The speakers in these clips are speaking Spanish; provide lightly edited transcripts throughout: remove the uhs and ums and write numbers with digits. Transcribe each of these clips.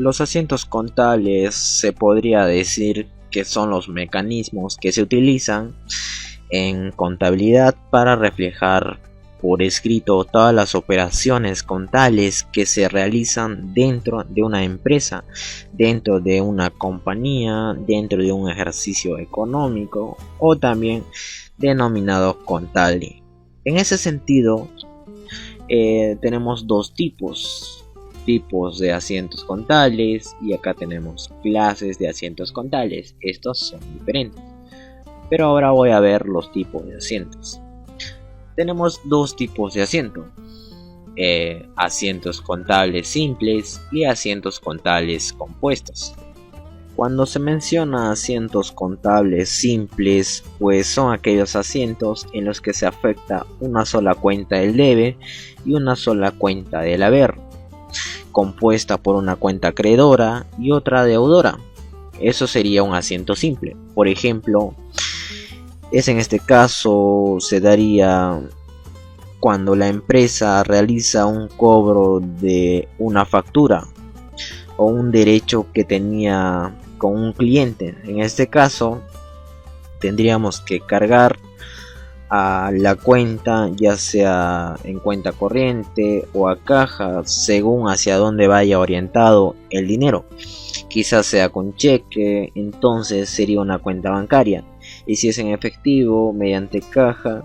Los asientos contables se podría decir que son los mecanismos que se utilizan en contabilidad para reflejar por escrito todas las operaciones contables que se realizan dentro de una empresa, dentro de una compañía, dentro de un ejercicio económico o también denominado contable. En ese sentido, tenemos dos tipos de asientos contables, y acá tenemos clases de asientos contables. Estos son diferentes, pero ahora voy a ver los tipos de asientos. Tenemos dos tipos de asientos: asientos contables simples y asientos contables compuestos. Cuando se menciona asientos contables simples, pues son aquellos asientos en los que se afecta una sola cuenta del debe y una sola cuenta del haber, compuesta por una cuenta acreedora y otra deudora. Eso sería un asiento simple. Por ejemplo, en este caso se daría cuando la empresa realiza un cobro de una factura o un derecho que tenía con un cliente. En este caso tendríamos que cargar a la cuenta, ya sea en cuenta corriente o a caja, según hacia dónde vaya orientado el dinero. Quizás sea con cheque, entonces sería una cuenta bancaria, y si es en efectivo, mediante caja,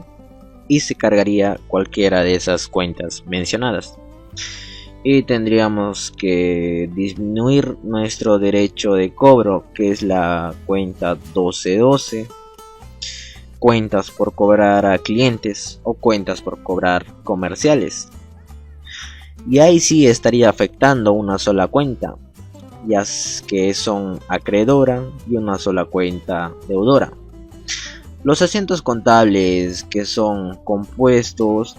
y se cargaría cualquiera de esas cuentas mencionadas. Y tendríamos que disminuir nuestro derecho de cobro, que es la cuenta 1212, cuentas por cobrar a clientes o cuentas por cobrar comerciales. Y ahí sí estaría afectando una sola cuenta, ya que son acreedora y una sola cuenta deudora. Los asientos contables que son compuestos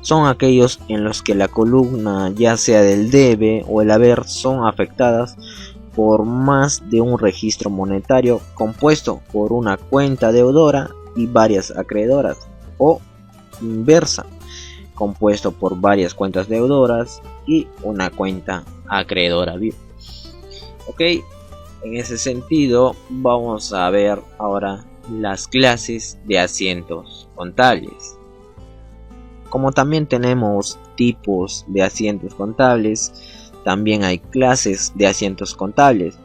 son aquellos en los que la columna, ya sea del debe o el haber, son afectadas por más de un registro monetario compuesto por una cuenta deudora y varias acreedoras, o inversa, compuesto por varias cuentas deudoras y una cuenta acreedora viva. Ok, en ese sentido vamos a ver ahora las clases de asientos contables. Como también tenemos tipos de asientos contables, también hay clases de asientos contables.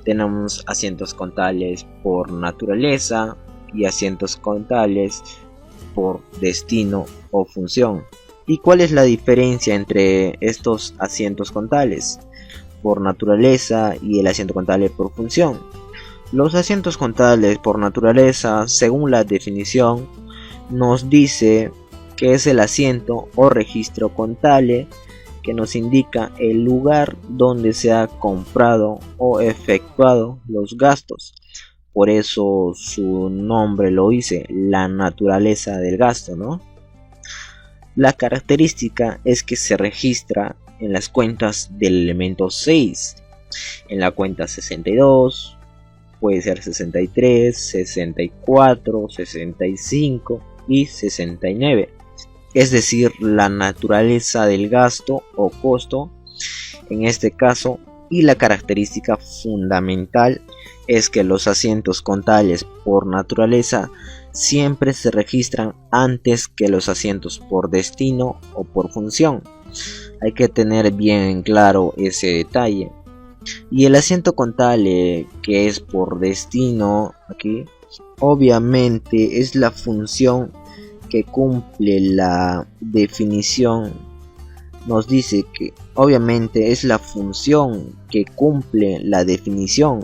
Tenemos asientos contables por naturaleza y asientos contables por destino o función. ¿Y cuál es la diferencia entre estos asientos contables por naturaleza y el asiento contable por función? Los asientos contables por naturaleza, según la definición, nos dice que es el asiento o registro contable que nos indica el lugar donde se ha comprado o efectuado los gastos. Por eso su nombre lo dice, la naturaleza del gasto, ¿no? La característica es que se registra en las cuentas del elemento 6, en la cuenta 62, puede ser 63, 64, 65 y 69. Es decir, la naturaleza del gasto o costo en este caso, y la característica fundamental es que los asientos contables por naturaleza siempre se registran antes que los asientos por destino o por función. Hay que tener bien claro ese detalle. Y el asiento contable que es por destino, aquí obviamente es la función que cumple la definición. Nos dice que obviamente es la función que cumple la definición,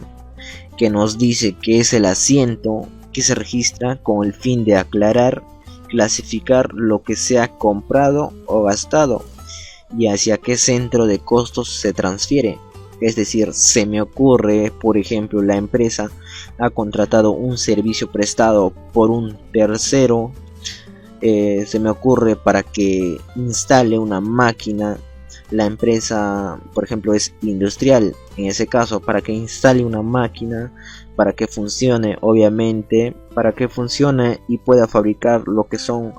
que nos dice que es el asiento que se registra con el fin de aclarar, clasificar lo que se ha comprado o gastado y hacia qué centro de costos se transfiere. Es decir, se me ocurre, por ejemplo, la empresa ha contratado un servicio prestado por un tercero, se me ocurre para que instale una máquina. La empresa, por ejemplo, es industrial, en ese caso, para que instale una máquina, para que funcione, obviamente, para que funcione y pueda fabricar lo que son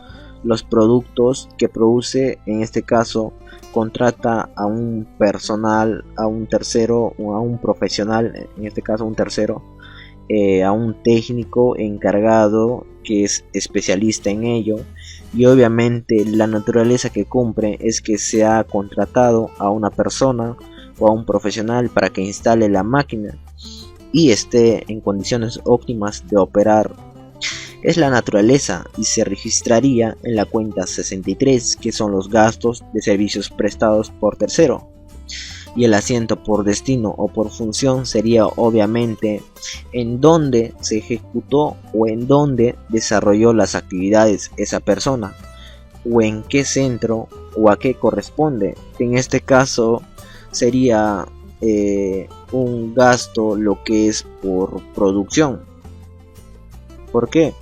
los productos que produce. En este caso contrata a un personal, a un tercero o a un profesional, en este caso un tercero, a un técnico encargado que es especialista en ello, y obviamente la naturaleza que cumple es que se ha contratado a una persona o a un profesional para que instale la máquina y esté en condiciones óptimas de operar. Es la naturaleza y se registraría en la cuenta 63, que son los gastos de servicios prestados por tercero. Y el asiento por destino o por función sería obviamente en donde se ejecutó o en donde desarrolló las actividades esa persona, o en qué centro o a qué corresponde. En este caso sería un gasto lo que es por producción. ¿Por qué?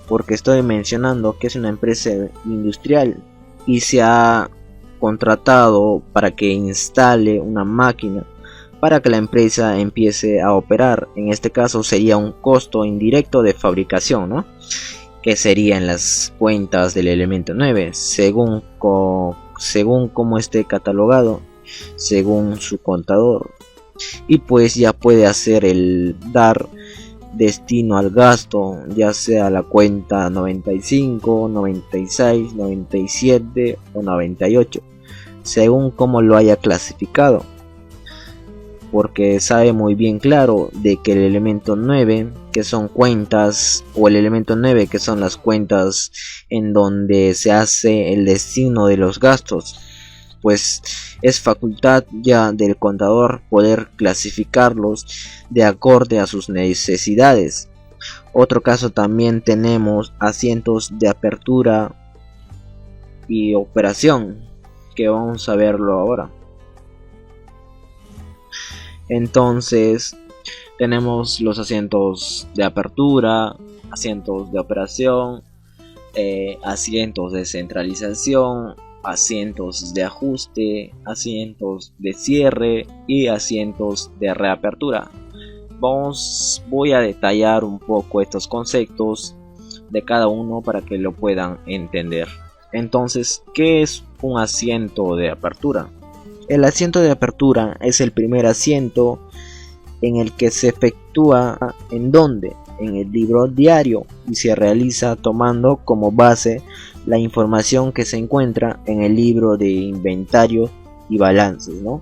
Porque estoy mencionando que es una empresa industrial y se ha contratado para que instale una máquina para que la empresa empiece a operar. En este caso sería un costo indirecto de fabricación, ¿no? Que sería en las cuentas del elemento 9, según cómo esté catalogado, según su contador. Y pues ya puede hacer el dar destino al gasto, ya sea la cuenta 95, 96, 97 o 98, según como lo haya clasificado, porque sabe muy bien claro de que el elemento 9, que son cuentas, o el elemento 9, que son las cuentas en donde se hace el destino de los gastos, pues es facultad ya del contador poder clasificarlos de acorde a sus necesidades. Otro caso también tenemos asientos de apertura y operación, que vamos a verlo ahora. Entonces tenemos los asientos de apertura, asientos de operación, asientos de centralización, asientos de ajuste, asientos de cierre y asientos de reapertura. Voy a detallar un poco estos conceptos de cada uno para que lo puedan entender. Entonces, ¿qué es un asiento de apertura? El asiento de apertura es el primer asiento en el que se efectúa en el libro diario, y se realiza tomando como base la información que se encuentra en el libro de inventario y balances, ¿no?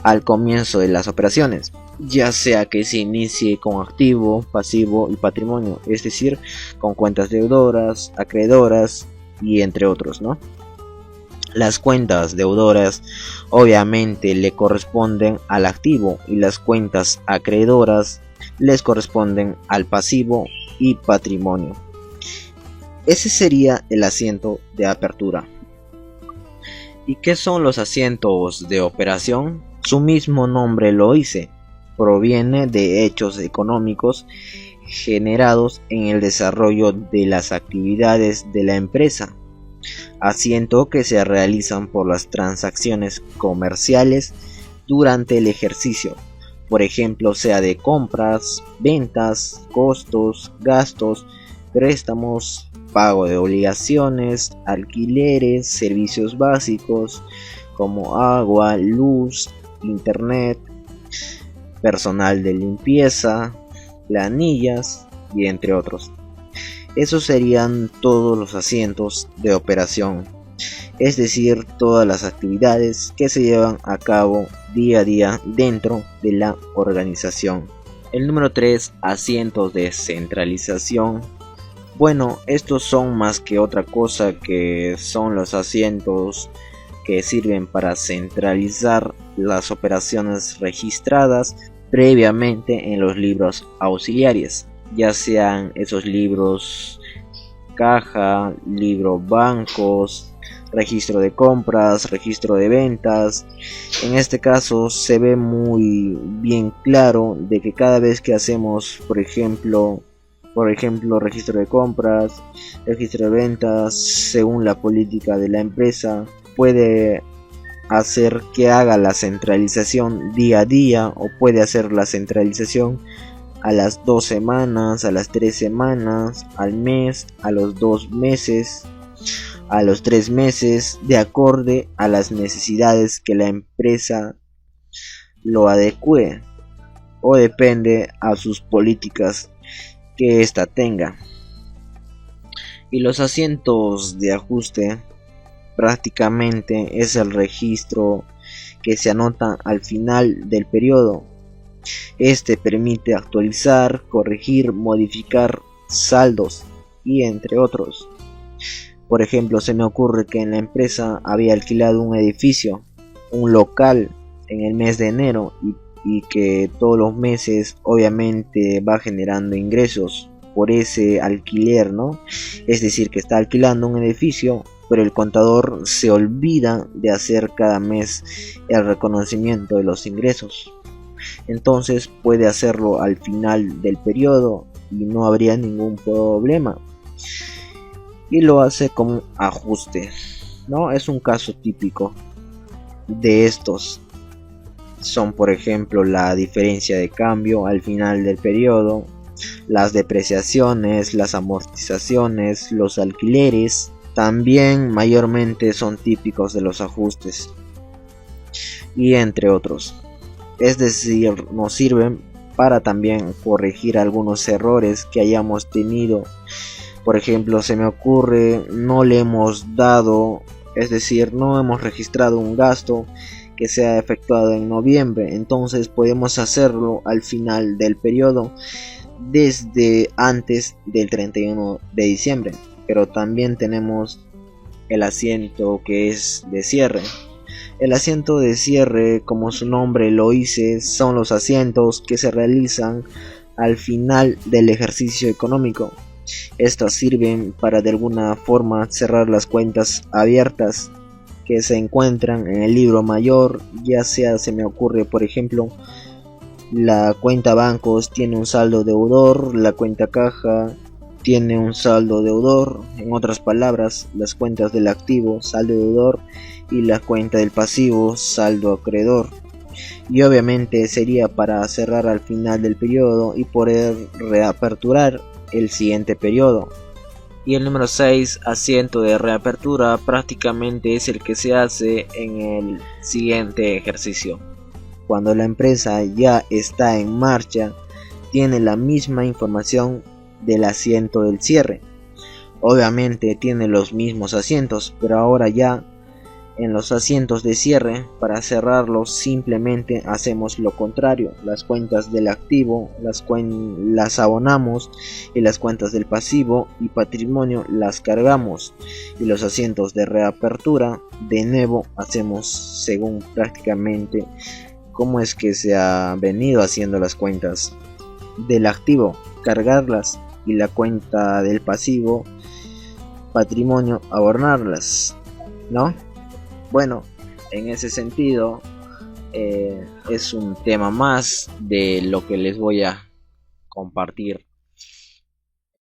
Al comienzo de las operaciones, ya sea que se inicie con activo, pasivo y patrimonio, es decir, con cuentas deudoras, acreedoras y entre otros, ¿no? Las cuentas deudoras obviamente le corresponden al activo y las cuentas acreedoras les corresponden al pasivo y patrimonio. Ese sería el asiento de apertura. ¿Y qué son los asientos de operación? Su mismo nombre lo dice, proviene de hechos económicos generados en el desarrollo de las actividades de la empresa. Asiento que se realizan por las transacciones comerciales durante el ejercicio, por ejemplo, sea de compras, ventas, costos, gastos, préstamos, pago de obligaciones, alquileres, servicios básicos como agua, luz, internet, personal de limpieza, planillas y entre otros. Esos serían todos los asientos de operación, es decir, todas las actividades que se llevan a cabo día a día dentro de la organización. El número 3, asientos de centralización. Bueno, estos son más que otra cosa que son los asientos que sirven para centralizar las operaciones registradas previamente en los libros auxiliares, ya sean esos libros caja, libro bancos, registro de compras, registro de ventas. En este caso se ve muy bien claro de que cada vez que hacemos, por ejemplo, registro de compras, registro de ventas, según la política de la empresa, puede hacer que haga la centralización día a día, o puede hacer la centralización a las 2 semanas, a las 3 semanas, al mes, a los 2 meses, a los 3 meses de acorde a las necesidades que la empresa lo adecue o depende a sus políticas que ésta tenga. Y los asientos de ajuste prácticamente es el registro que se anota al final del periodo. Este permite actualizar, corregir, modificar saldos y entre otros. Por ejemplo, se me ocurre que en la empresa había alquilado un edificio, un local en el mes de enero y que todos los meses obviamente va generando ingresos por ese alquiler, ¿no? Es decir, que está alquilando un edificio, pero el contador se olvida de hacer cada mes el reconocimiento de los ingresos. Entonces puede hacerlo al final del periodo y no habría ningún problema. Y lo hace como ajuste, ¿no? Es un caso típico de estos. Son, por ejemplo, la diferencia de cambio al final del periodo, las depreciaciones, las amortizaciones, los alquileres. También mayormente son típicos de los ajustes y entre otros. Es decir, nos sirven para también corregir algunos errores que hayamos tenido. Por ejemplo, se me ocurre, no le hemos dado, es decir, no hemos registrado un gasto que se ha efectuado en noviembre, entonces podemos hacerlo al final del periodo desde antes del 31 de diciembre. Pero también tenemos el asiento que es de cierre. El asiento de cierre, como su nombre lo dice, son los asientos que se realizan al final del ejercicio económico. Estas sirven para de alguna forma cerrar las cuentas abiertas que se encuentran en el libro mayor, ya sea, se me ocurre, por ejemplo, la cuenta bancos tiene un saldo deudor, la cuenta caja tiene un saldo deudor, en otras palabras, las cuentas del activo, saldo deudor, y la cuenta del pasivo, saldo acreedor. Y obviamente sería para cerrar al final del periodo y poder reaperturar el siguiente periodo. Y el número 6, asiento de reapertura, prácticamente es el que se hace en el siguiente ejercicio. Cuando la empresa ya está en marcha, tiene la misma información del asiento del cierre. Obviamente tiene los mismos asientos, pero ahora ya en los asientos de cierre, para cerrarlos simplemente hacemos lo contrario. Las cuentas del activo las abonamos y las cuentas del pasivo y patrimonio las cargamos, y los asientos de reapertura de nuevo hacemos según prácticamente cómo es que se ha venido haciendo las cuentas del activo, cargarlas, y la cuenta del pasivo, patrimonio, abonarlas, ¿no? Bueno, en ese sentido es un tema más de lo que les voy a compartir